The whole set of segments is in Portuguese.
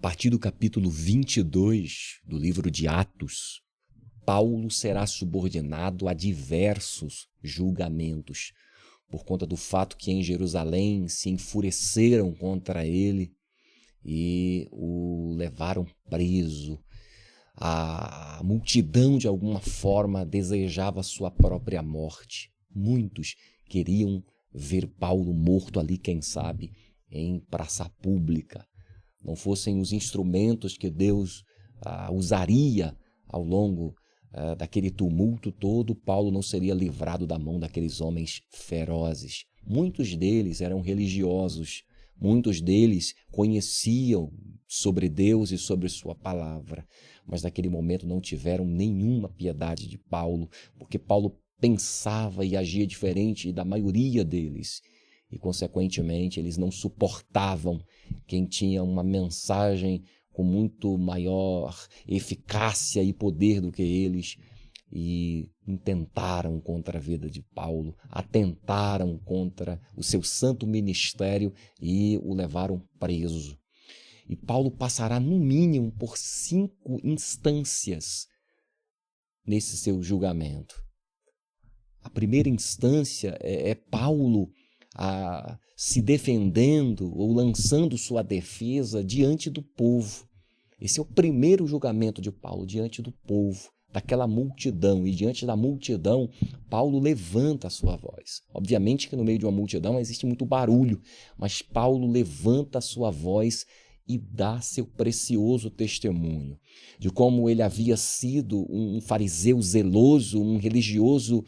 partir do capítulo 22 do livro de Atos, Paulo será subordinado a diversos julgamentos, por conta do fato que em Jerusalém se enfureceram contra ele e o levaram preso. A multidão, de alguma forma, desejava sua própria morte. Muitos queriam ver Paulo morto ali, quem sabe, em praça pública. Não fossem os instrumentos que Deus usaria ao longo daquele tumulto todo, Paulo não seria livrado da mão daqueles homens ferozes. Muitos deles eram religiosos, muitos deles conheciam sobre Deus e sobre sua palavra, mas naquele momento não tiveram nenhuma piedade de Paulo, porque Paulo pensava e agia diferente da maioria deles, e consequentemente eles não suportavam quem tinha uma mensagem com muito maior eficácia e poder do que eles, e intentaram contra a vida de Paulo, atentaram contra o seu santo ministério e o levaram preso. E Paulo passará no mínimo por 5 instâncias nesse seu julgamento. A primeira instância é Paulo se defendendo ou lançando sua defesa diante do povo. Esse é o primeiro julgamento de Paulo, diante do povo, daquela multidão. E diante da multidão, Paulo levanta a sua voz. Obviamente que no meio de uma multidão existe muito barulho, mas Paulo levanta a sua voz e dá seu precioso testemunho de como ele havia sido um fariseu zeloso, um religioso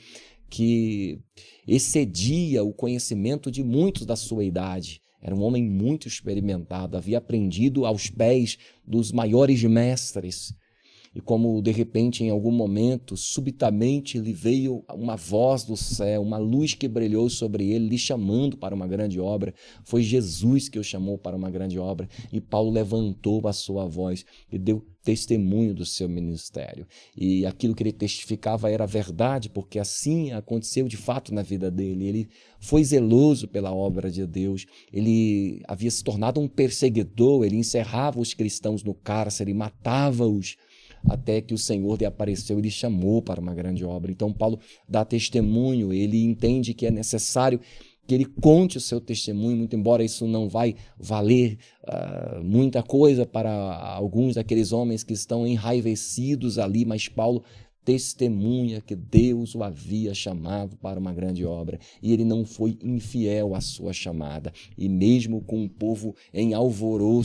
que excedia o conhecimento de muitos da sua idade. Era um homem muito experimentado, havia aprendido aos pés dos maiores mestres. E como, de repente, em algum momento, subitamente lhe veio uma voz do céu, uma luz que brilhou sobre ele, lhe chamando para uma grande obra. Foi Jesus que o chamou para uma grande obra. E Paulo levantou a sua voz e deu testemunho do seu ministério. E aquilo que ele testificava era verdade, porque assim aconteceu de fato na vida dele. Ele foi zeloso pela obra de Deus. Ele havia se tornado um perseguidor, ele encerrava os cristãos no cárcere, matava-os, até que o Senhor lhe apareceu e lhe chamou para uma grande obra. Então Paulo dá testemunho, ele entende que é necessário que ele conte o seu testemunho, muito embora isso não vai valer muita coisa para alguns daqueles homens que estão enraivecidos ali, mas Paulo testemunha que Deus o havia chamado para uma grande obra e ele não foi infiel à sua chamada. E mesmo com o povo em alvoroço,